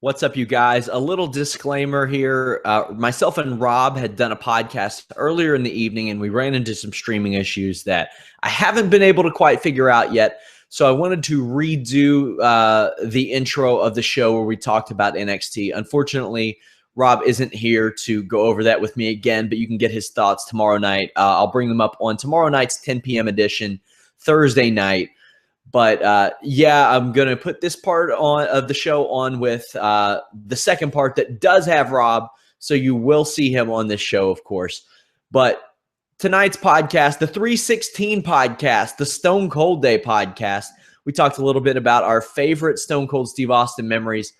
What's up, you guys? A little disclaimer here. Myself and Rob had done a podcast earlier in the evening, and we ran into some streaming issues that I haven't been able to quite figure out yet. So I wanted to redo the intro of the show where we talked about NXT. Unfortunately, Rob isn't here to go over that with me again, but you can get his thoughts tomorrow night. I'll bring them up on tomorrow night's 10 p.m. edition, Thursday night. But yeah, I'm going to put this part of the show on with the second part that does have Rob. So you will see him on this show, of course. But tonight's podcast, the 316 podcast, the Stone Cold Day podcast, we talked a little bit about our favorite Stone Cold Steve Austin memories.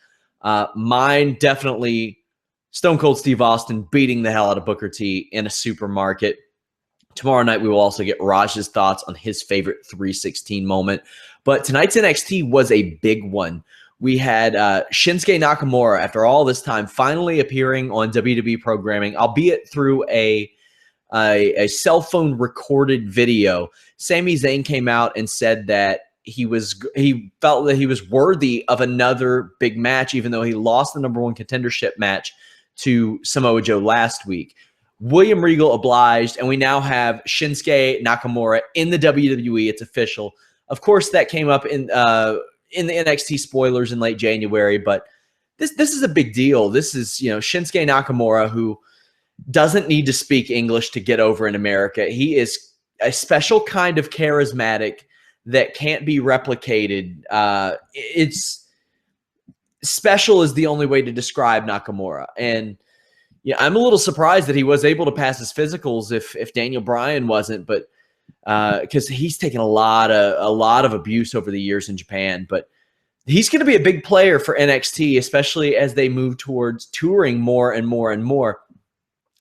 Mine, definitely Stone Cold Steve Austin beating the hell out of Booker T in a supermarket. Tomorrow night, we will also get Raj's thoughts on his favorite 316 moment. But tonight's NXT was a big one. We had Shinsuke Nakamura, after all this time, finally appearing on WWE programming, albeit through a cell phone recorded video. Sami Zayn came out and said that he felt that he was worthy of another big match, even though he lost the #1 contendership match to Samoa Joe last week. William Regal obliged, and we now have Shinsuke Nakamura in the WWE. It's official. Of course, that came up in the NXT spoilers in late January, but this is a big deal. This is, Shinsuke Nakamura, who doesn't need to speak English to get over in America. He is a special kind of charismatic that can't be replicated. It's special is the only way to describe Nakamura. And yeah, I'm a little surprised that he was able to pass his physicals if Daniel Bryan wasn't, but because he's taken a lot of abuse over the years in Japan. But he's going to be a big player for NXT, especially as they move towards touring more and more and more.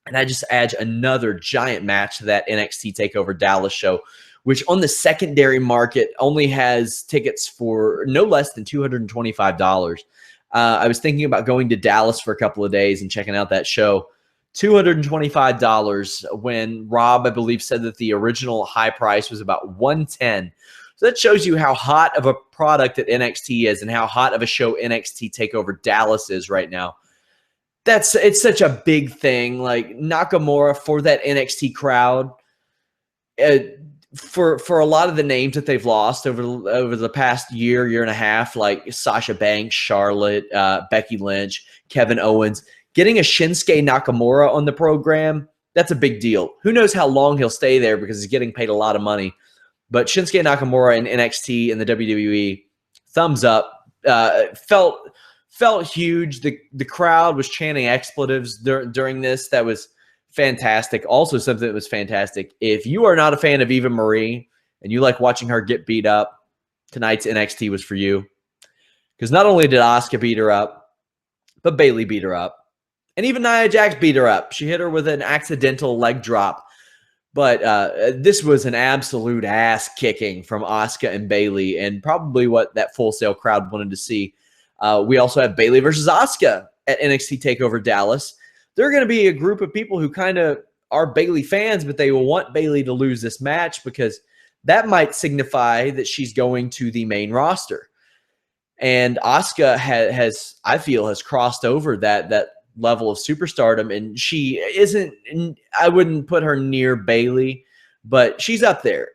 And I just add another giant match to that NXT TakeOver Dallas show, which on the secondary market only has tickets for no less than $225. I was thinking about going to Dallas for a couple of days and checking out that show. $225 when Rob, I believe, said that the original high price was about $110. So that shows you how hot of a product that NXT is and how hot of a show NXT TakeOver Dallas is right now. It's such a big thing. Like Nakamura for that NXT crowd, for a lot of the names that they've lost over the past year and a half, like Sasha Banks, Charlotte, Becky Lynch, Kevin Owens, getting a Shinsuke Nakamura on the program, that's a big deal. Who knows how long he'll stay there because he's getting paid a lot of money. But Shinsuke Nakamura in NXT and the WWE, thumbs up. Felt huge. The crowd was chanting expletives during this. That was fantastic. Also, something that was fantastic. If you are not a fan of Eva Marie and you like watching her get beat up, tonight's NXT was for you. Because not only did Asuka beat her up, but Bayley beat her up. And even Nia Jax beat her up. She hit her with an accidental leg drop. But this was an absolute ass kicking from Asuka and Bayley, and probably what that Full Sail crowd wanted to see. We also have Bayley versus Asuka at NXT TakeOver Dallas. They're going to be a group of people who kind of are Bayley fans, but they will want Bayley to lose this match because that might signify that she's going to the main roster. And Asuka has I feel, has crossed over that level of superstardom, and she isn't, I wouldn't put her near Bayley, but she's up there.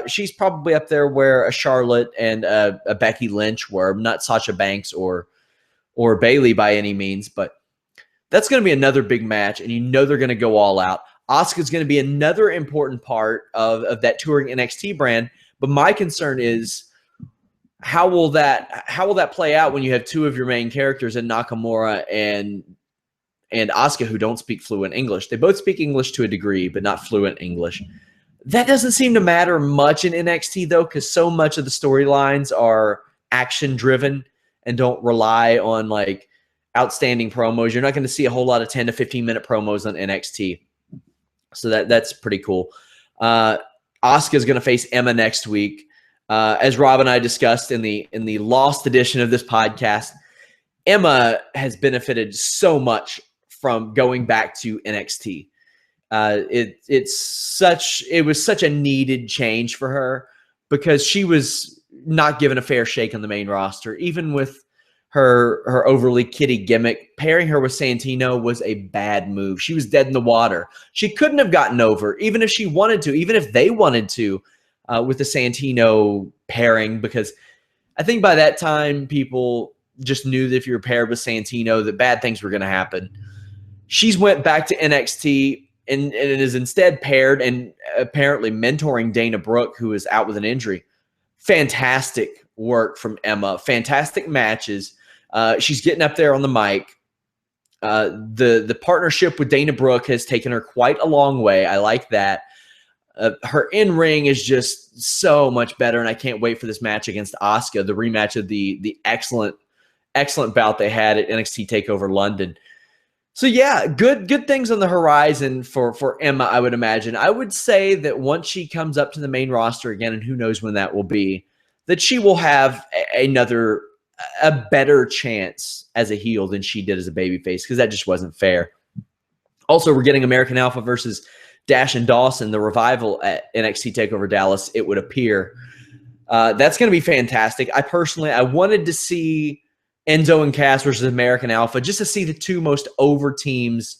She's probably up there where a Charlotte and a Becky Lynch were, not Sasha Banks or Bayley by any means, but that's going to be another big match, and they're going to go all out. Asuka's going to be another important part of that touring NXT brand, but my concern is how will that play out when you have two of your main characters in Nakamura and Asuka who don't speak fluent English? They both speak English to a degree, but not fluent English. That doesn't seem to matter much in NXT, though, because so much of the storylines are action-driven and don't rely on, like, outstanding promos. You're not going to see a whole lot of 10 to 15-minute promos on NXT. So that's pretty cool. Asuka's going to face Emma next week. As Rob and I discussed in the Lost edition of this podcast, Emma has benefited so much from going back to NXT. It was such a needed change for her because she was not given a fair shake on the main roster, even with her overly kiddie gimmick. Pairing her with Santino was a bad move. She was dead in the water. She couldn't have gotten over, even if she wanted to, even if they wanted to, with the Santino pairing, because I think by that time people just knew that if you were paired with Santino, that bad things were going to happen. She's went back to NXT and is instead paired and apparently mentoring Dana Brooke, who is out with an injury. Fantastic work from Emma. Fantastic matches. She's getting up there on the mic. The partnership with Dana Brooke has taken her quite a long way. I like that. Her in-ring is just so much better, and I can't wait for this match against Asuka, the rematch of the excellent bout they had at NXT TakeOver London. So yeah, good things on the horizon for Emma, I would imagine. I would say that once she comes up to the main roster again, and who knows when that will be, that she will have a better chance as a heel than she did as a babyface, because that just wasn't fair. Also, we're getting American Alpha versus Dash and Dawson, the revival at NXT TakeOver Dallas, it would appear. That's going to be fantastic. I wanted to see Enzo and Cass versus American Alpha, just to see the two most over teams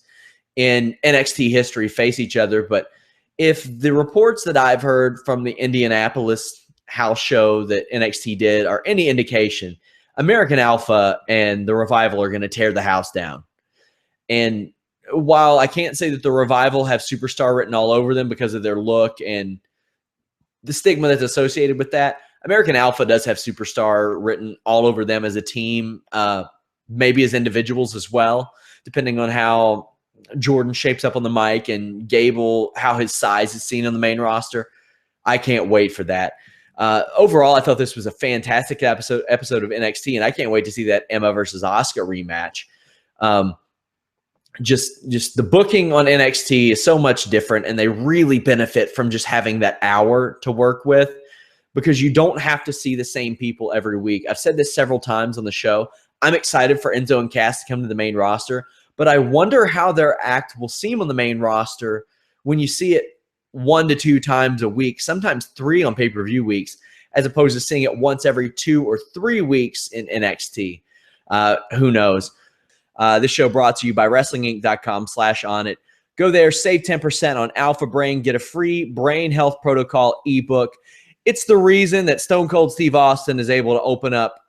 in NXT history face each other. But if the reports that I've heard from the Indianapolis house show that NXT did are any indication, American Alpha and the Revival are going to tear the house down. And while I can't say that the Revival have superstar written all over them because of their look and the stigma that's associated with that, American Alpha does have superstar written all over them as a team, maybe as individuals as well, depending on how Jordan shapes up on the mic and Gable, how his size is seen on the main roster. I can't wait for that. Overall, I thought this was a fantastic episode of NXT, and I can't wait to see that Emma versus Asuka rematch. Just the booking on NXT is so much different, and they really benefit from just having that hour to work with, because you don't have to see the same people every week. I've said this several times on the show. I'm excited for Enzo and Cass to come to the main roster, but I wonder how their act will seem on the main roster when you see it 1 to 2 times a week, sometimes 3 on pay-per-view weeks, as opposed to seeing it once every 2 or 3 weeks in NXT. Who knows? This show brought to you by WrestlingInc.com/onit. Go there, save 10% on Alpha Brain, get a free brain health protocol ebook. It's the reason that Stone Cold Steve Austin is able to open up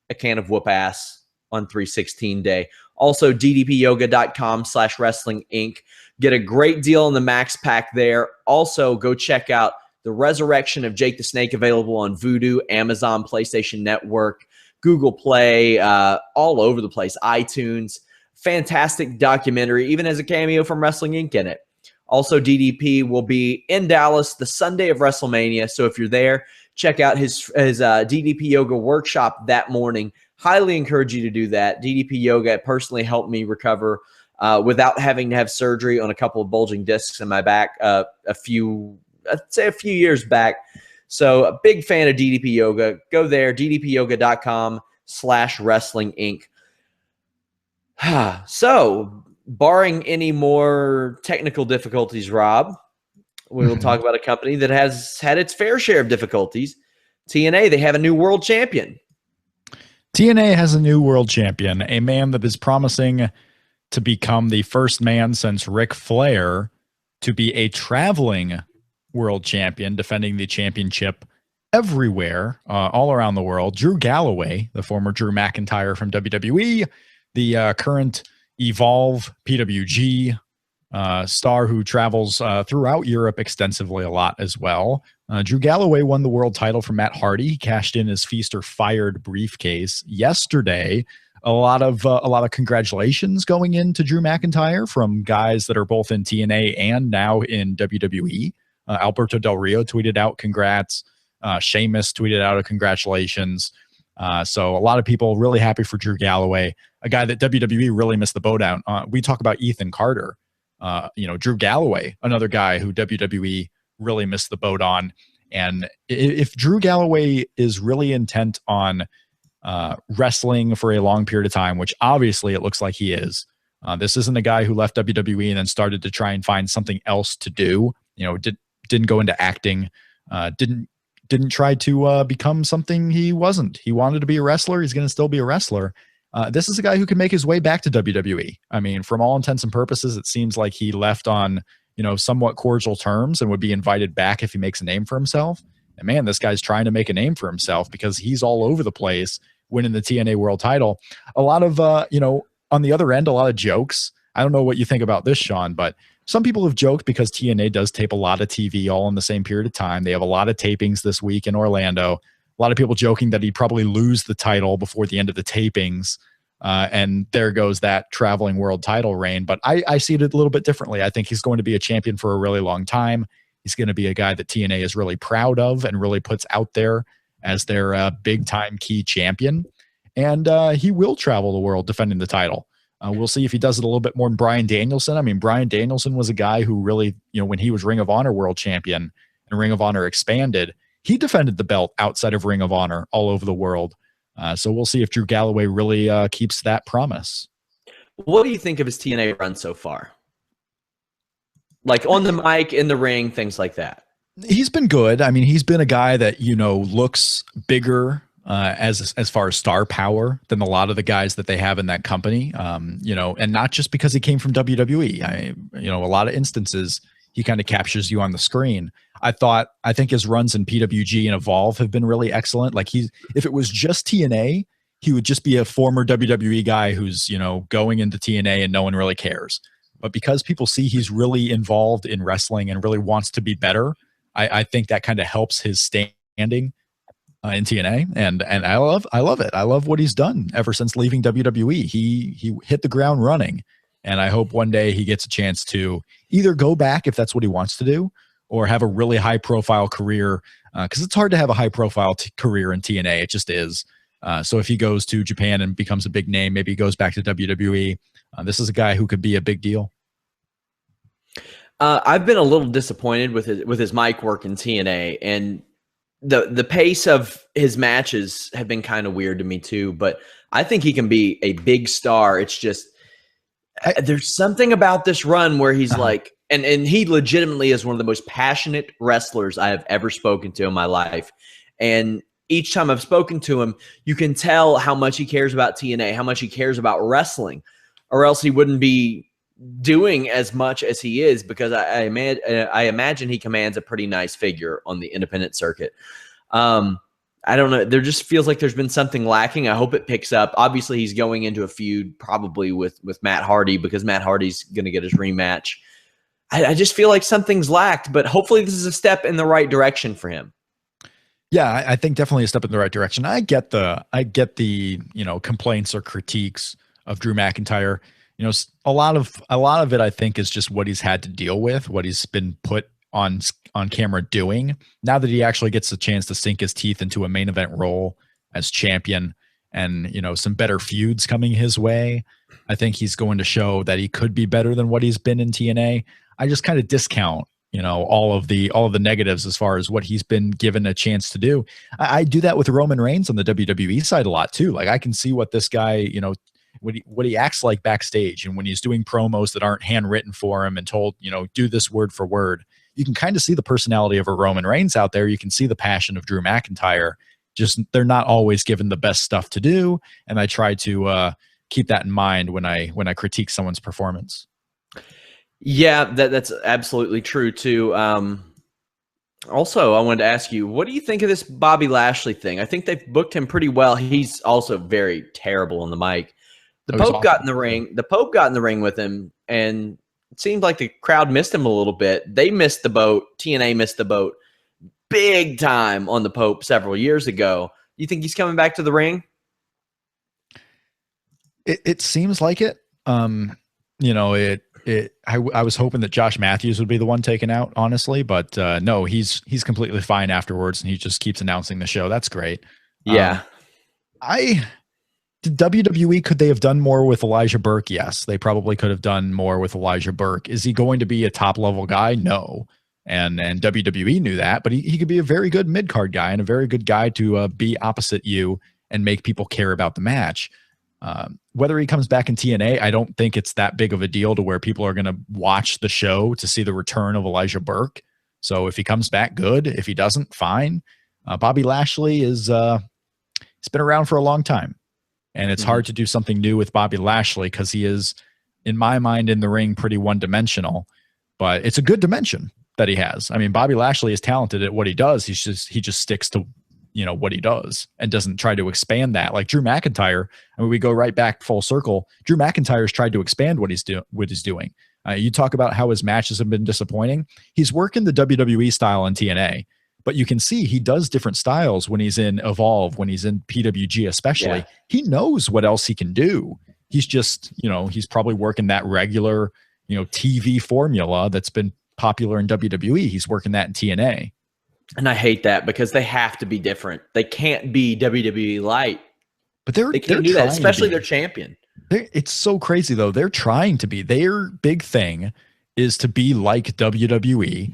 a can of whoop ass on 316 day. Also, ddpyoga.com/wrestlinginc. Get a great deal on the Max Pack there. Also, go check out The Resurrection of Jake the Snake, available on Vudu, Amazon, PlayStation Network, Google Play, all over the place, iTunes. Fantastic documentary, even has a cameo from Wrestling Inc. in it. Also, DDP will be in Dallas the Sunday of WrestleMania. So if you're there, check out his DDP Yoga workshop that morning. Highly encourage you to do that. DDP Yoga personally helped me recover without having to have surgery on a couple of bulging discs in my back a few years back. So a big fan of DDP Yoga. Go there, ddpyoga.com/wrestlinginc. So, barring any more technical difficulties, Rob, we will talk about a company that has had its fair share of difficulties. TNA, they have a new world champion. TNA has a new world champion, a man that is promising to become the first man since Ric Flair to be a traveling world champion, defending the championship everywhere, all around the world. Drew Galloway, the former Drew McIntyre from WWE, the current Evolve PWG star who travels throughout Europe extensively a lot as well. Drew Galloway won the world title from Matt Hardy. He cashed in his Feast or Fired briefcase yesterday. A lot of congratulations going into Drew McIntyre from guys that are both in TNA and now in WWE. Alberto Del Rio tweeted out congrats. Sheamus tweeted out a congratulations. So a lot of people really happy for Drew Galloway, a guy that WWE really missed the boat on. We talk about Ethan Carter, Drew Galloway, another guy who WWE really missed the boat on. And if Drew Galloway is really intent on wrestling for a long period of time, which obviously it looks like he is, this isn't a guy who left WWE and then started to try and find something else to do. Didn't go into acting, didn't try to become something he wasn't. He wanted to be a wrestler. He's going to still be a wrestler. This is a guy who can make his way back to WWE. I mean, from all intents and purposes, it seems like he left on, somewhat cordial terms and would be invited back if he makes a name for himself. And man, this guy's trying to make a name for himself because he's all over the place winning the TNA world title. A lot of, on the other end, a lot of jokes. I don't know what you think about this, Shawn, but some people have joked because TNA does tape a lot of TV all in the same period of time. They have a lot of tapings this week in Orlando. A lot of people joking that he'd probably lose the title before the end of the tapings. And there goes that traveling world title reign. But I see it a little bit differently. I think he's going to be a champion for a really long time. He's going to be a guy that TNA is really proud of and really puts out there as their big time key champion. And he will travel the world defending the title. We'll see if he does it a little bit more than Bryan Danielson. I mean, Bryan Danielson was a guy who really, when he was Ring of Honor world champion and Ring of Honor expanded, he defended the belt outside of Ring of Honor all over the world. So we'll see if Drew Galloway really keeps that promise. What do you think of his TNA run so far? Like on the mic, in the ring, things like that. He's been good. I mean, he's been a guy that, looks bigger as far as star power than a lot of the guys that they have in that company. And not just because he came from WWE. A lot of instances he kind of captures you on the screen. I think his runs in PWG and Evolve have been really excellent. Like if it was just TNA, he would just be a former WWE guy who's, going into TNA and no one really cares. But because people see he's really involved in wrestling and really wants to be better, I think that kind of helps his standing in TNA. And I love it. I love what he's done ever since leaving WWE. He hit the ground running. And I hope one day he gets a chance to either go back if that's what he wants to do, or have a really high profile career. Because it's hard to have a high profile career in TNA. It just is. So if he goes to Japan and becomes a big name, maybe he goes back to WWE. This is a guy who could be a big deal. I've been a little disappointed with his mic work in TNA, and the pace of his matches have been kind of weird to me too. But I think he can be a big star. It's just there's something about this run where he's like, and he legitimately is one of the most passionate wrestlers I have ever spoken to in my life. And each time I've spoken to him, you can tell how much he cares about TNA, how much he cares about wrestling, or else he wouldn't be doing as much as he is, because I imagine he commands a pretty nice figure on the independent circuit. I don't know. There just feels like there's been something lacking. I hope it picks up. Obviously, he's going into a feud probably with Matt Hardy, because Matt Hardy's going to get his rematch. I just feel like something's lacked, but hopefully this is a step in the right direction for him. Yeah, I think definitely a step in the right direction. I get the complaints or critiques of Drew McIntyre. A lot of it I think is just what he's had to deal with, what he's been put on camera doing. Now that he actually gets a chance to sink his teeth into a main event role as champion, and some better feuds coming his way, I think he's going to show that he could be better than what he's been in TNA. I just kind of discount all of the negatives as far as what he's been given a chance to do. I do that with Roman Reigns on the WWE side a lot too. Like I can see what this guy, what he acts like backstage, and when he's doing promos that aren't handwritten for him and told, do this word for word. You can kind of see the personality of a Roman Reigns out there. You can see the passion of Drew McIntyre. Just they're not always given the best stuff to do, and I try to keep that in mind when I critique someone's performance. Yeah, that's absolutely true too. Also, I wanted to ask you, what do you think of this Bobby Lashley thing? I think they've booked him pretty well. He's also very terrible on the mic. The Pope got in the ring. The Pope got in the ring with him, and it seemed like the crowd missed him a little bit. They missed the boat. TNA missed the boat big time on the Pope several years ago. You think he's coming back to the ring? It seems like it. I was hoping that Josh Matthews would be the one taken out, honestly, but no, he's completely fine afterwards, and he just keeps announcing the show. That's great. Yeah. WWE, could they have done more with Elijah Burke? Yes, they probably could have done more with Elijah Burke. Is he going to be a top level guy? No. And WWE knew that, but he could be a very good mid card guy and a very good guy to be opposite you and make people care about the match. Whether he comes back in TNA, I don't think it's that big of a deal to where people are going to watch the show to see the return of Elijah Burke. So if he comes back, good. If he doesn't, fine. Bobby Lashley he's been around for a long time. And it's hard to do something new with Bobby Lashley because he is, in my mind, in the ring pretty one-dimensional. But it's a good dimension that he has. I mean, Bobby Lashley is talented at what he does. He just sticks to, you know, what he does and doesn't try to expand that. Like Drew McIntyre, I mean, we go right back full circle. Drew McIntyre's tried to expand what he's doing. You talk about how his matches have been disappointing. He's working the WWE style in TNA, but you can see he does different styles when he's in Evolve, when he's in PWG especially. Yeah. He knows what else he can do. He's just, you know, he's probably working that regular, you know, TV formula that's been popular in WWE. He's working that in TNA. And I hate that because they have to be different. They can't be WWE Light. But they can't do that, especially their champion. It's so crazy, though. They're trying to be. Their big thing is to be like WWE.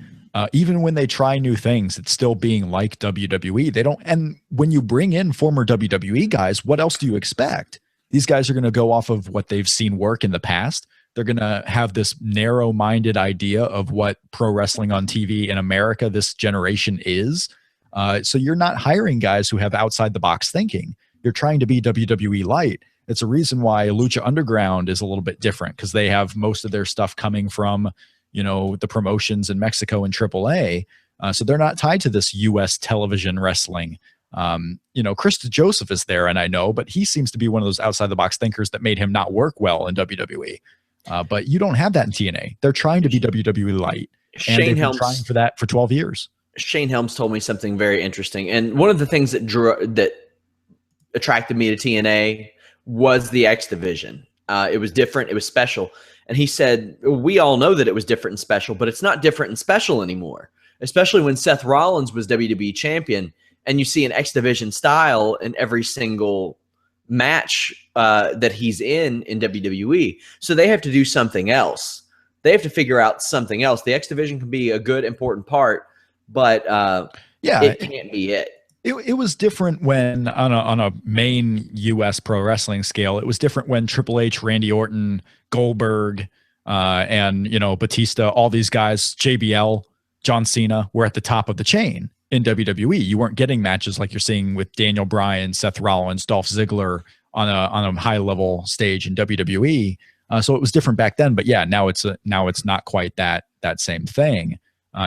Even when they try new things, it's still being like WWE. They don't. And when you bring in former WWE guys, what else do you expect? These guys are going to go off of what they've seen work in the past. They're going to have this narrow-minded idea of what pro wrestling on TV in America this generation is. So you're not hiring guys who have outside-the-box thinking. You're trying to be WWE Light. It's a reason why Lucha Underground is a little bit different because they have most of their stuff coming from, you know, the promotions in Mexico and AAA. So they're not tied to this U.S. television wrestling. You know, Chris Joseph is there, and I know, but he seems to be one of those outside-the-box thinkers that made him not work well in WWE. But you don't have that in TNA. They're trying to be WWE Light. And they've been trying for that for 12 years. Shane Helms told me something very interesting. And one of the things that attracted me to TNA was the X division. It was different. It was special. And he said, we all know that it was different and special, but it's not different and special anymore, especially when Seth Rollins was WWE champion and you see an X division style in every single match that he's in WWE. So they have to do something else. They have to figure out something else. The X division can be a good, important part, but it can't be it. It was different when on a main U.S. pro wrestling scale. It was different when Triple H, Randy Orton, Goldberg, and, you know, Batista, all these guys, JBL, John Cena, were at the top of the chain in WWE. You weren't getting matches like you're seeing with Daniel Bryan, Seth Rollins, Dolph Ziggler on a high level stage in WWE. So it was different back then. But yeah, now it's not quite that same thing.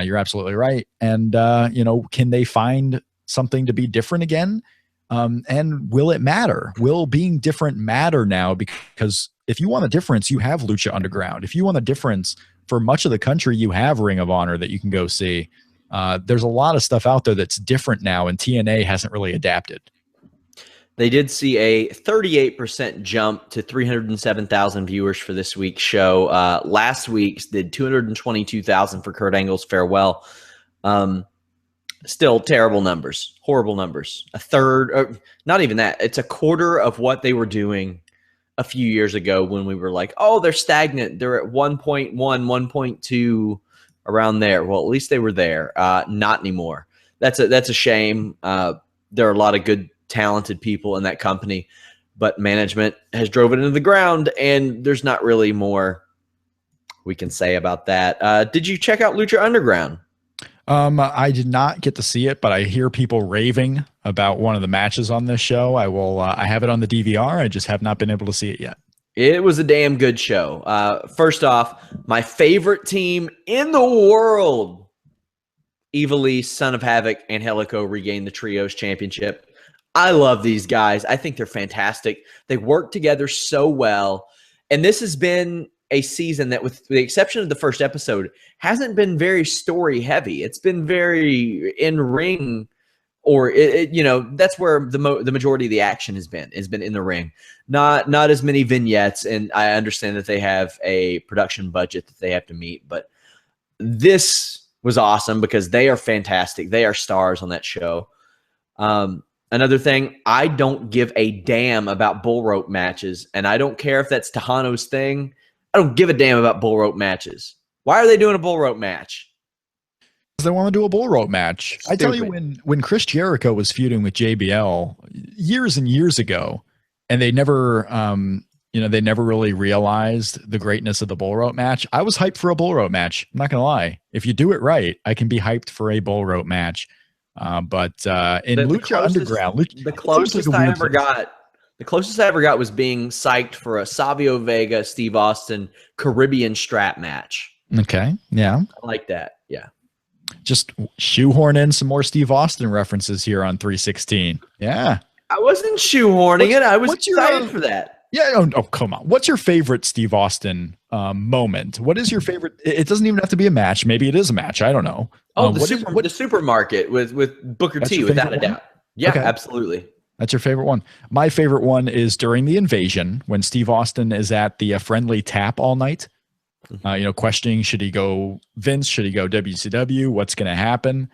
You're absolutely right. And you know, can they find something to be different again? And will it matter? Will being different matter now? Because if you want a difference, you have Lucha Underground. If you want a difference for much of the country, you have Ring of Honor that you can go see. There's a lot of stuff out there that's different now, and TNA hasn't really adapted. They did see a 38% jump to 307,000 viewers for this week's show. Last week's did 222,000 for Kurt Angle's Farewell. Still terrible numbers, horrible numbers. A third, or not even that. It's a quarter of what they were doing a few years ago when we were like, oh, they're stagnant. They're at 1.1, 1.2, around there. Well, at least they were there. Not anymore. That's a shame. There are a lot of good, talented people in that company, but management has drove it into the ground, and there's not really more we can say about that. Did you check out Lucha Underground? I did not get to see it, but I hear people raving about one of the matches on this show. I have it on the DVR. I just have not been able to see it yet. It was a damn good show. First off, my favorite team in the world, Evil, Son of Havoc, and Angelico, regained the Trios Championship. I love these guys. I think they're fantastic. They work together so well. And this has been a season that, with the exception of the first episode, hasn't been very story heavy. It's been very in ring, or you know, that's where the majority of the action has been in the ring. Not as many vignettes, and I understand that they have a production budget that they have to meet, but this was awesome because they are fantastic. They are stars on that show. Another thing, I don't give a damn about bull rope matches, and I don't care if that's Tejano's thing. I don't give a damn about bull rope matches. Why are they doing a bull rope match? Because they want to do a bull rope match. Stupid. I tell you, when Chris Jericho was feuding with JBL years and years ago, and they never, they never really realized the greatness of the bull rope match. I was hyped for a bull rope match. I'm not gonna lie. If you do it right, I can be hyped for a bull rope match. But in Lucha Underground, the closest I ever got The closest I ever got was being psyched for a Savio Vega, Steve Austin Caribbean strap match. Okay. Yeah. I like that. Yeah. Just shoehorn in some more Steve Austin references here on 316. Yeah. I wasn't shoehorning it. I was excited for that. Yeah. Oh, come on. What's your favorite Steve Austin moment? What is your favorite? It doesn't even have to be a match. Maybe it is a match. I don't know. Oh, the supermarket with Booker T, without a doubt. Yeah, okay. Absolutely. That's your favorite one. My favorite one is during the invasion when Steve Austin is at the friendly tap all night. Questioning, should he go Vince? Should he go WCW? What's going to happen?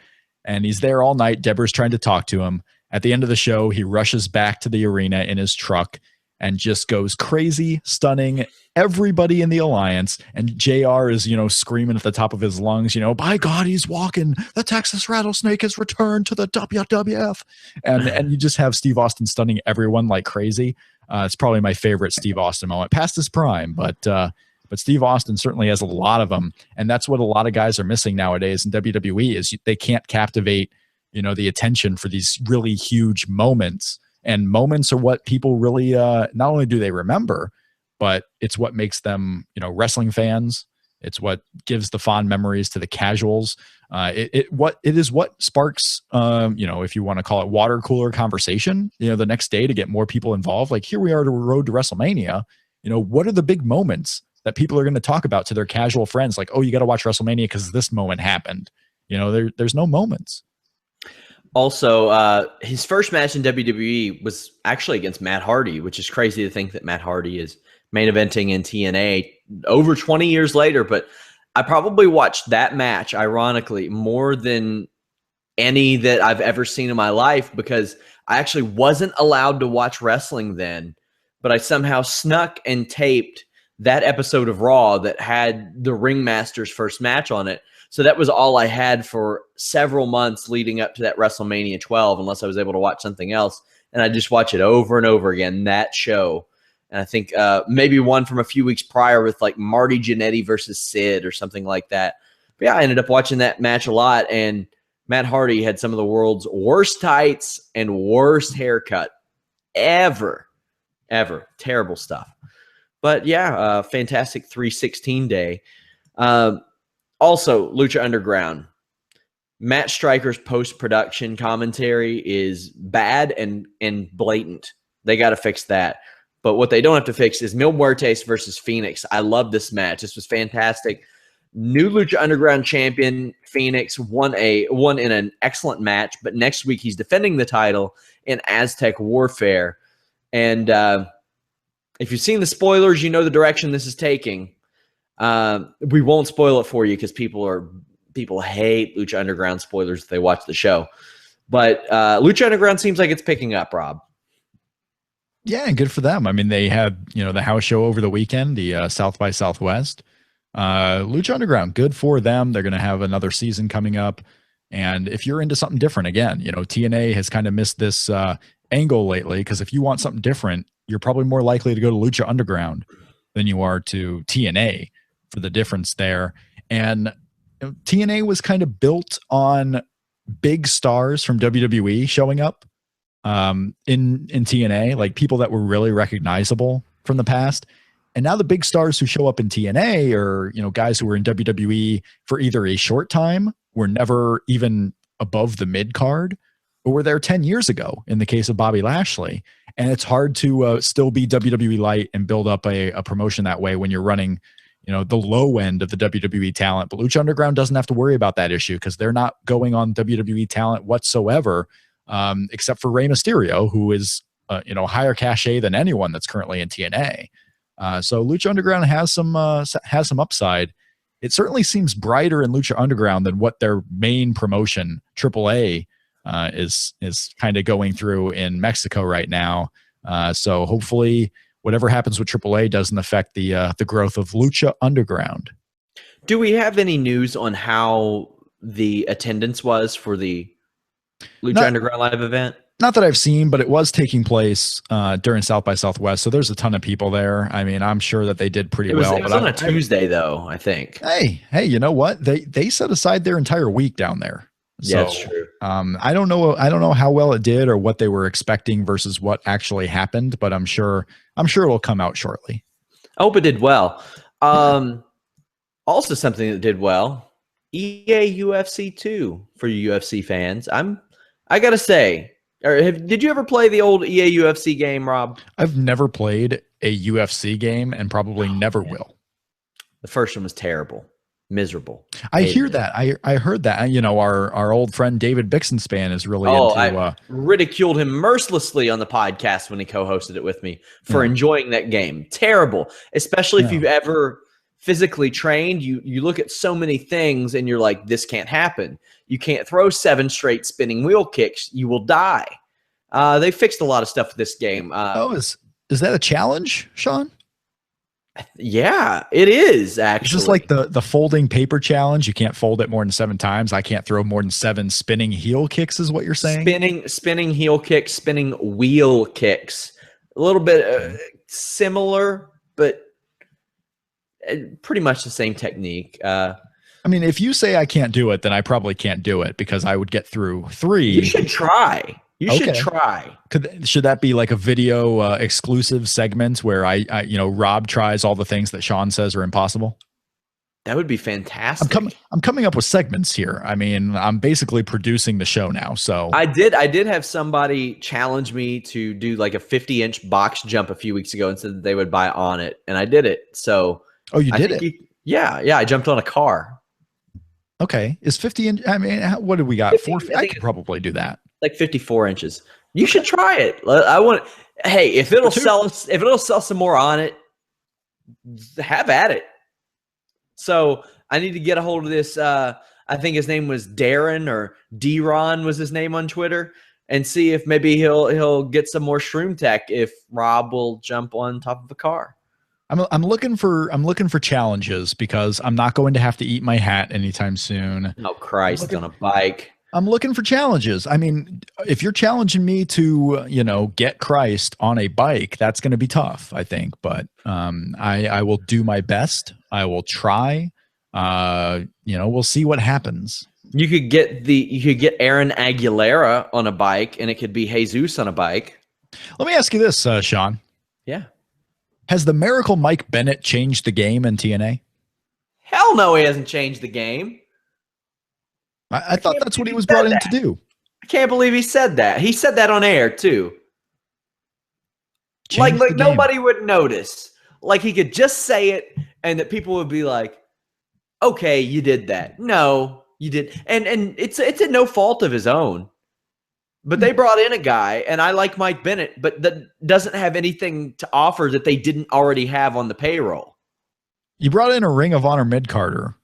And he's there all night. Deborah's trying to talk to him. At the end of the show, he rushes back to the arena in his truck and just goes crazy, stunning everybody in the alliance. And JR is, screaming at the top of his lungs, by God, he's walking. The Texas Rattlesnake has returned to the WWF. And you just have Steve Austin stunning everyone like crazy. It's probably my favorite Steve Austin moment, past his prime, but Steve Austin certainly has a lot of them. And that's what a lot of guys are missing nowadays in WWE is they can't captivate, the attention for these really huge moments. And moments are what people really, not only do they remember, but it's what makes them, wrestling fans. It's what gives the fond memories to the casuals. It is what sparks, if you want to call it water cooler conversation, the next day to get more people involved. Like here we are to road to WrestleMania. What are the big moments that people are going to talk about to their casual friends? Like, oh, you got to watch WrestleMania because this moment happened. There's no moments. Also, his first match in WWE was actually against Matt Hardy, which is crazy to think that Matt Hardy is main eventing in TNA over 20 years later. But I probably watched that match, ironically, more than any that I've ever seen in my life because I actually wasn't allowed to watch wrestling then, but I somehow snuck and taped that episode of Raw that had the Ringmaster's first match on it. So that was all I had for several months leading up to that WrestleMania 12, unless I was able to watch something else. And I just watch it over and over again, that show. And I think maybe one from a few weeks prior with like Marty Jannetty versus Sid or something like that. But yeah, I ended up watching that match a lot. And Matt Hardy had some of the world's worst tights and worst haircut ever. Terrible stuff. But yeah, fantastic 316 day. Also, Lucha Underground. Matt Striker's post-production commentary is bad and blatant. They got to fix that. But what they don't have to fix is Mil Muertes versus Phoenix. I love this match. This was fantastic. New Lucha Underground champion Phoenix won in an excellent match, but next week he's defending the title in Aztec Warfare. And if you've seen the spoilers, you know the direction this is taking. We won't spoil it for you because people hate Lucha Underground spoilers if they watch the show. But Lucha Underground seems like it's picking up, Rob. Yeah, good for them. I mean, they had, the house show over the weekend, the South by Southwest. Lucha Underground, good for them. They're going to have another season coming up. And if you're into something different, again, TNA has kind of missed this angle lately because if you want something different, you're probably more likely to go to Lucha Underground than you are to TNA for the difference there. And TNA was kind of built on big stars from WWE showing up in TNA, like people that were really recognizable from the past. And now the big stars who show up in TNA are, guys who were in WWE for either a short time, were never even above the mid card, or were there 10 years ago in the case of Bobby Lashley. And it's hard to still be WWE Light and build up a promotion that way when you're running, the low end of the WWE talent. But Lucha Underground doesn't have to worry about that issue because they're not going on WWE talent whatsoever, except for Rey Mysterio, who is, higher cachet than anyone that's currently in TNA. So Lucha Underground has some upside. It certainly seems brighter in Lucha Underground than what their main promotion, AAA, is kind of going through in Mexico right now. So hopefully whatever happens with AAA doesn't affect the growth of Lucha Underground. Do we have any news on how the attendance was for the Lucha Underground live event? Not that I've seen, but it was taking place during South by Southwest, so there's a ton of people there. I mean, I'm sure that they did pretty well. It was on a Tuesday, though, I think. Hey, you know what? They set aside their entire week down there. Yeah, So that's true. I don't know how well it did or what they were expecting versus what actually happened, but I'm sure it'll come out shortly. I hope it did well. Yeah. Also something that did well, EA UFC 2 for you UFC fans. I gotta say, did you ever play the old EA UFC game, Rob? I've never played a UFC game and probably never will. The first one was terrible, miserable. I Hated hear it. that. I heard that. You know, our old friend David Bixenspan is really I ridiculed him mercilessly on the podcast when he co-hosted it with me for enjoying that game. Terrible, especially if you've ever physically trained. You look at so many things and you're like, this can't happen. You can't throw 7 straight spinning wheel kicks. You will die. They fixed a lot of stuff with this game. Is that a challenge, Shawn? Yeah, it is actually. It's just like the folding paper challenge. You can't fold it more than 7 times. I can't throw more than 7 spinning heel kicks is what you're saying? Spinning heel kicks, spinning wheel kicks. A little bit similar, but pretty much the same technique. I mean, if you say I can't do it, then I probably can't do it because I would get through 3. You should try. You should try. Should that be like a video exclusive segment where I Rob tries all the things that Shawn says are impossible? That would be fantastic. I'm coming up with segments here. I mean, I'm basically producing the show now. So I did have somebody challenge me to do like a 50-inch box jump a few weeks ago and said that they would buy on it, and I did it. So you did it? Yeah, I jumped on a car. Okay, is 50 inch? I mean, what did we got? 4. I could probably do that. Like 54 inches. You should try it. I want. Hey, if it'll sell some more on it, have at it. So I need to get a hold of this. I think his name was Darren or D-Ron was his name on Twitter, and see if maybe he'll get some more shroom tech if Rob will jump on top of a car. I'm looking for challenges because I'm not going to have to eat my hat anytime soon. Oh Christ, on a bike. I'm looking for challenges. I mean, if you're challenging me to, get Christ on a bike, that's going to be tough, I think. But I will do my best. I will try. We'll see what happens. You could get Aaron Aguilera on a bike, and it could be Jesus on a bike. Let me ask you this, Shawn. Yeah. Has the Miracle Mike Bennett changed the game in TNA? Hell no, he hasn't changed the game. I thought that's what he was brought in to do. I can't believe he said that. He said that on air too. Like nobody would notice. Like he could just say it and that people would be like, okay, you did that. No, you did. And it's a no fault of his own. But they brought in a guy, and I like Mike Bennett, but that doesn't have anything to offer that they didn't already have on the payroll. You brought in a Ring of Honor mid-carder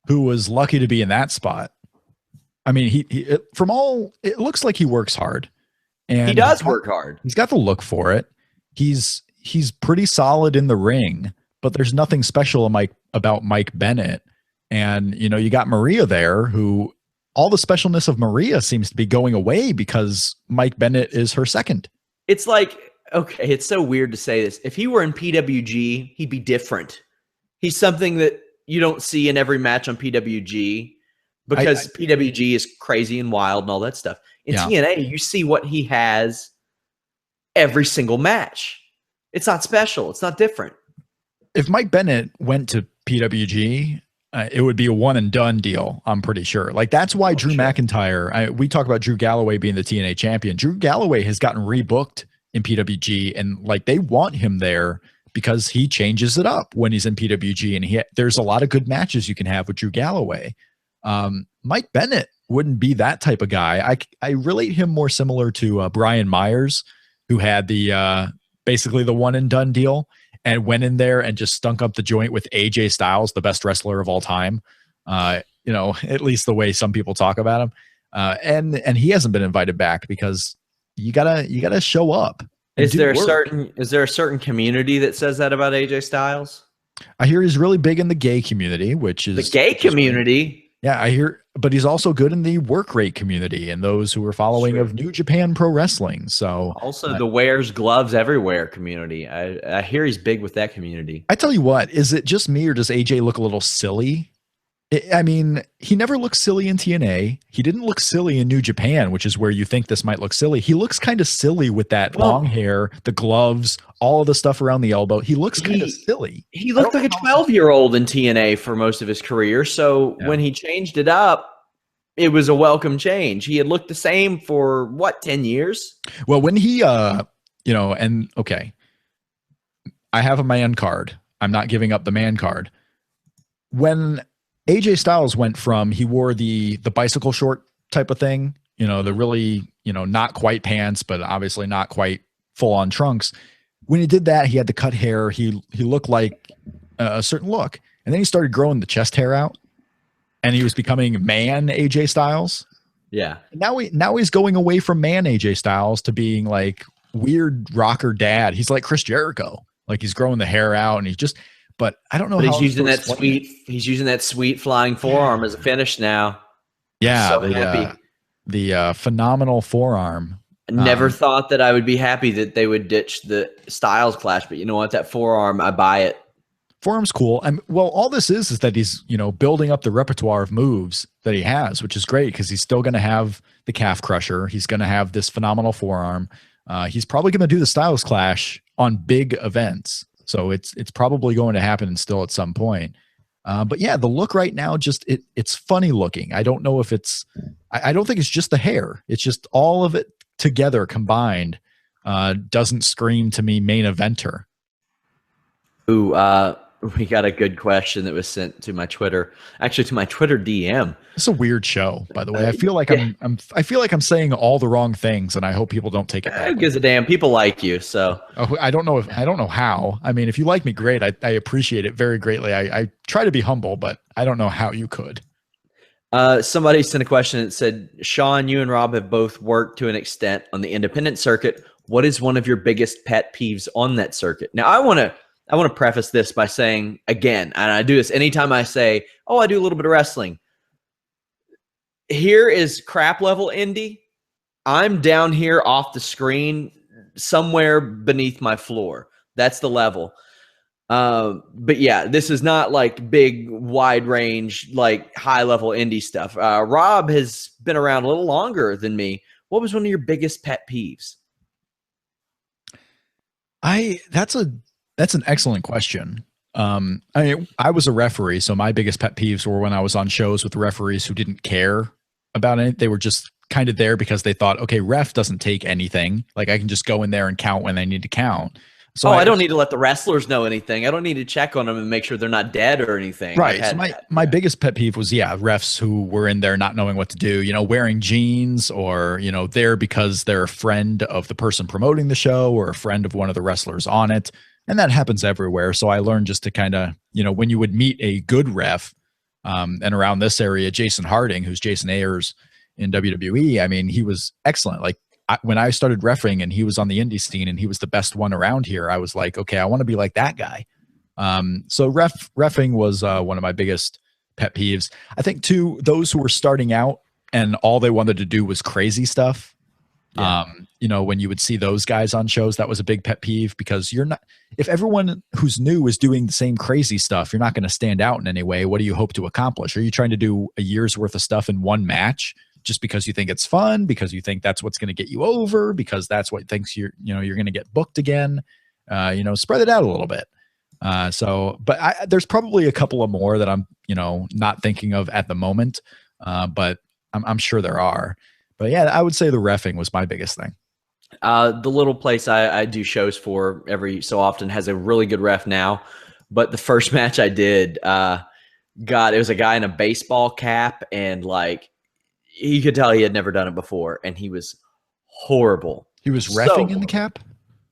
who was lucky to be in that spot. I mean, it looks like he works hard. And he does work hard. He's got the look for it. He's pretty solid in the ring, but there's nothing special about Mike Bennett. And, you got Maria there who all the specialness of Maria seems to be going away because Mike Bennett is her second. It's like, okay, it's so weird to say this. If he were in PWG, he'd be different. He's something that you don't see in every match on PWG because PWG is crazy and wild and all that stuff. In TNA, you see what he has every single match. It's not special. It's not different. If Mike Bennett went to PWG, it would be a one and done deal. I'm pretty sure. Like that's why Drew McIntyre. We talk about Drew Galloway being the TNA champion. Drew Galloway has gotten rebooked in PWG, and like they want him there because he changes it up when he's in PWG, and there's a lot of good matches you can have with Drew Galloway. Mike Bennett wouldn't be that type of guy. I relate him more similar to Brian Myers, who had the basically the one and done deal. And went in there and just stunk up the joint with AJ Styles, the best wrestler of all time. At least the way some people talk about him. And he hasn't been invited back because you gotta show up. Is there a certain community that says that about AJ Styles? I hear he's really big in the gay community, which is the gay community. Yeah, I hear, but he's also good in the work rate community and those who are following of New Japan Pro Wrestling. So also the wears gloves everywhere community. I hear he's big with that community. I tell you what, is it just me or does AJ look a little silly I mean, he never looked silly in TNA. He didn't look silly in New Japan, which is where you think this might look silly. He looks kind of silly with that long hair, the gloves, all of the stuff around the elbow. He looks kind of silly. He looked like a 12-year-old in TNA for most of his career. So when he changed it up, it was a welcome change. He had looked the same for what, 10 years? Well, when he, you know, and okay, I have a man card. I'm not giving up the man card. When AJ Styles went from, he wore the bicycle short type of thing, you know, the really, you know, not quite pants, but obviously not quite full on trunks. When he did that, he had the cut hair. He looked like a certain look. And then he started growing the chest hair out and he was becoming man AJ Styles. Yeah. Now he's going away from man AJ Styles to being like weird rocker dad. He's like Chris Jericho. Like he's growing the hair out and he's just, but I don't know how he's using that sweet. He's using that sweet flying forearm as a finish now. Yeah, so the phenomenal forearm. Never thought that I would be happy that they would ditch the Styles Clash, but you know what? That forearm, I buy it. Forearm's cool. Well, all this is that he's, you know, building up the repertoire of moves that he has, which is great because he's still going to have the calf crusher. He's going to have this phenomenal forearm. He's probably going to do the Styles Clash on big events. So it's probably going to happen still at some point. But yeah, the look right now, just it's funny looking. I don't know if I don't think it's just the hair. It's just all of it together combined doesn't scream to me main eventer. Ooh, we got a good question that was sent to my Twitter, actually to my Twitter DM. It's a weird show, by the way. I feel like I feel like I'm saying all the wrong things, and I hope people don't take it back. Who gives a damn? People like you, so I don't know how. I mean, if you like me, great. I appreciate it very greatly. I try to be humble, but I don't know how you could. Somebody sent a question that said, Shawn, you and Rob have both worked to an extent on the independent circuit. What is one of your biggest pet peeves on that circuit? Now, I want to preface this by saying, again, and I do this anytime I say, oh, I do a little bit of wrestling. Here is crap level indie. I'm down here off the screen somewhere beneath my floor. That's the level. But yeah, this is not like big, wide range, like high level indie stuff. Rob has been around a little longer than me. What was one of your biggest pet peeves? That's an excellent question. I was a referee, so my biggest pet peeves were when I was on shows with referees who didn't care about it. They were just kind of there because they thought, okay, ref doesn't take anything. Like I can just go in there and count when I need to count. So I don't need to let the wrestlers know anything. I don't need to check on them and make sure they're not dead or anything. Right. So my biggest pet peeve was, refs who were in there not knowing what to do, you know, wearing jeans or, you know, there because they're a friend of the person promoting the show or a friend of one of the wrestlers on it. And that happens everywhere. So I learned just to kind of, you know, when you would meet a good ref, and around this area, Jason Harding, who's Jason Ayers in WWE, I mean, he was excellent. Like when I started reffing and he was on the indie scene and he was the best one around here, I was like, okay, I want to be like that guy. So reffing was one of my biggest pet peeves. I think too, those who were starting out and all they wanted to do was crazy stuff. Yeah. You know, when you would see those guys on shows, that was a big pet peeve because if everyone who's new is doing the same crazy stuff, you're not going to stand out in any way. What do you hope to accomplish? Are you trying to do a year's worth of stuff in one match just because you think it's fun, because you think that's what's going to get you over, because that's what thinks you're going to get booked again? You know, spread it out a little bit. But there's probably a couple of more that I'm, you know, not thinking of at the moment. But I'm sure there are. But yeah, I would say the reffing was my biggest thing. The little place I do shows for every so often has a really good ref now. But the first match I did, it was a guy in a baseball cap, and like he could tell he had never done it before, and he was horrible. He was reffing in the cap?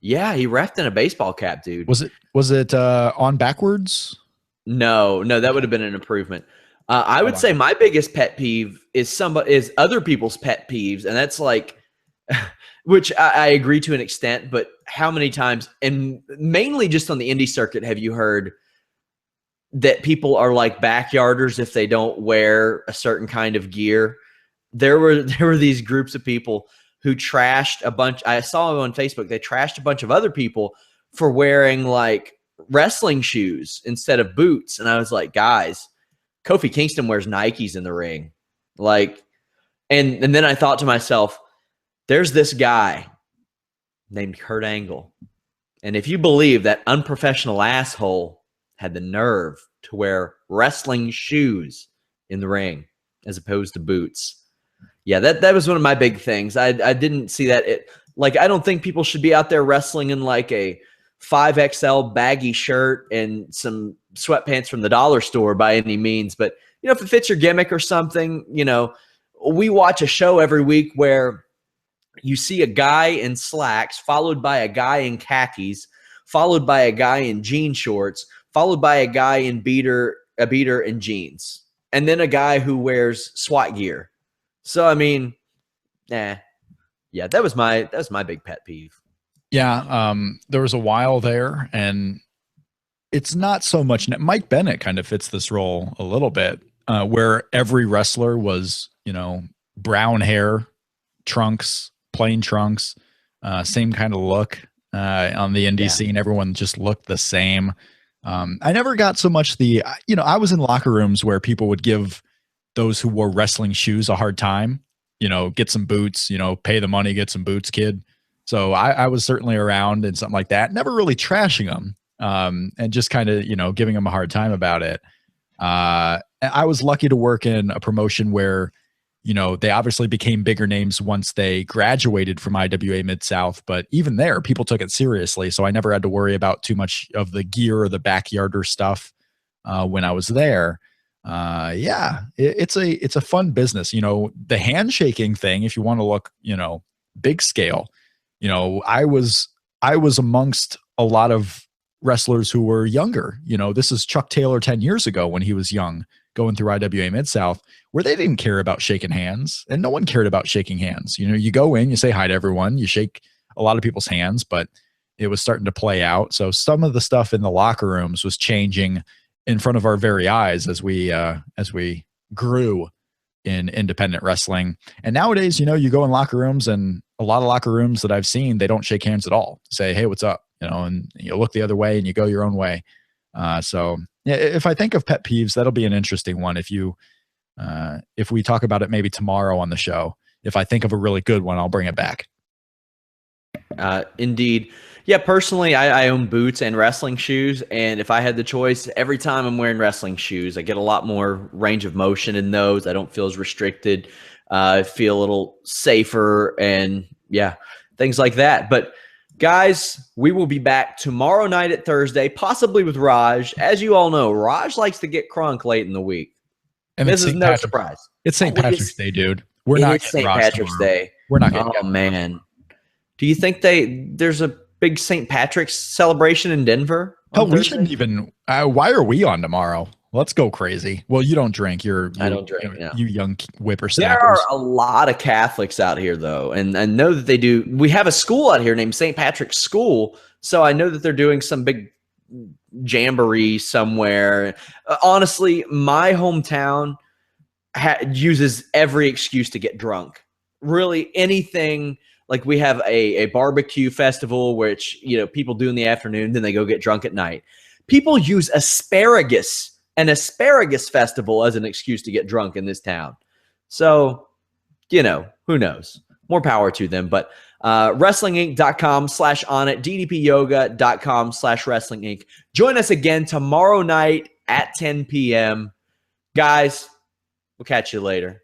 Yeah, he reffed in a baseball cap, dude. Was it on backwards? No, that would have been an improvement. I would say my biggest pet peeve is other people's pet peeves, and that's like, which I agree to an extent, but how many times, and mainly just on the indie circuit, have you heard that people are like backyarders if they don't wear a certain kind of gear? There were these groups of people who trashed a bunch. I saw them on Facebook. They trashed a bunch of other people for wearing like wrestling shoes instead of boots, and I was like, guys, Kofi Kingston wears Nikes in the ring. Like, and then I thought to myself, there's this guy named Kurt Angle. And if you believe that unprofessional asshole had the nerve to wear wrestling shoes in the ring as opposed to boots. Yeah, that was one of my big things. I didn't see that. I don't think people should be out there wrestling in like a 5XL baggy shirt and some sweatpants from the dollar store by any means. But, you know, if it fits your gimmick or something, you know, we watch a show every week where you see a guy in slacks, followed by a guy in khakis, followed by a guy in jean shorts, followed by a guy in a beater and jeans, and then a guy who wears SWAT gear. So, I mean, yeah, that was my big pet peeve. Yeah, there was a while there, and it's not so much. Mike Bennett kind of fits this role a little bit, where every wrestler was, you know, brown hair, trunks, plain trunks, same kind of look on the indie scene. Everyone just looked the same. I never got so much I was in locker rooms where people would give those who wore wrestling shoes a hard time, you know, get some boots, you know, pay the money, get some boots, kid. So I was certainly around and something like that, never really trashing them, and just kind of, you know, giving them a hard time about it. I was lucky to work in a promotion where, you know, they obviously became bigger names once they graduated from IWA Mid-South, but even there, people took it seriously. So I never had to worry about too much of the gear or the backyarder stuff when I was there. It's a fun business. You know, the handshaking thing, if you want to look, you know, big scale, you know, I was amongst a lot of wrestlers who were younger. You know, this is Chuck Taylor 10 years ago when he was young, going through IWA Mid-South, where they didn't care about shaking hands, and no one cared about shaking hands. You know, you go in, you say hi to everyone, you shake a lot of people's hands, but it was starting to play out. So some of the stuff in the locker rooms was changing in front of our very eyes as we grew in independent wrestling. And nowadays, you know, you go in locker rooms, and a lot of locker rooms that I've seen, they don't shake hands at all. Say, hey, what's up? You know, and you look the other way and you go your own way. So yeah, if I think of pet peeves, that'll be an interesting one. If we talk about it maybe tomorrow on the show, if I think of a really good one, I'll bring it back. Indeed. Yeah, personally, I own boots and wrestling shoes, and if I had the choice, every time I'm wearing wrestling shoes, I get a lot more range of motion in those. I don't feel as restricted. I feel a little safer, and yeah, things like that. But guys, we will be back tomorrow night at Thursday, possibly with Raj. As you all know, Raj likes to get crunk late in the week. And this is no surprise. It's St. Patrick's Day, dude. We're not getting St. Patrick's Day. We're not getting. Oh man, do you think there's a big St. Patrick's celebration in Denver? Oh, we shouldn't even. Why are we on tomorrow? Let's go crazy. Well, you don't drink. I don't drink. You young whippersnappers. There are a lot of Catholics out here, though, and I know that they do. We have a school out here named St. Patrick's School, so I know that they're doing some big jamboree somewhere. Honestly, my hometown uses every excuse to get drunk. Really, anything. Like we have a barbecue festival, which, you know, people do in the afternoon, then they go get drunk at night. People use an asparagus festival as an excuse to get drunk in this town. So, you know, who knows? More power to them. But WrestlingInc.com/on-it, DDPYoga.com/WrestlingInc. Join us again tomorrow night at 10 p.m. Guys, we'll catch you later.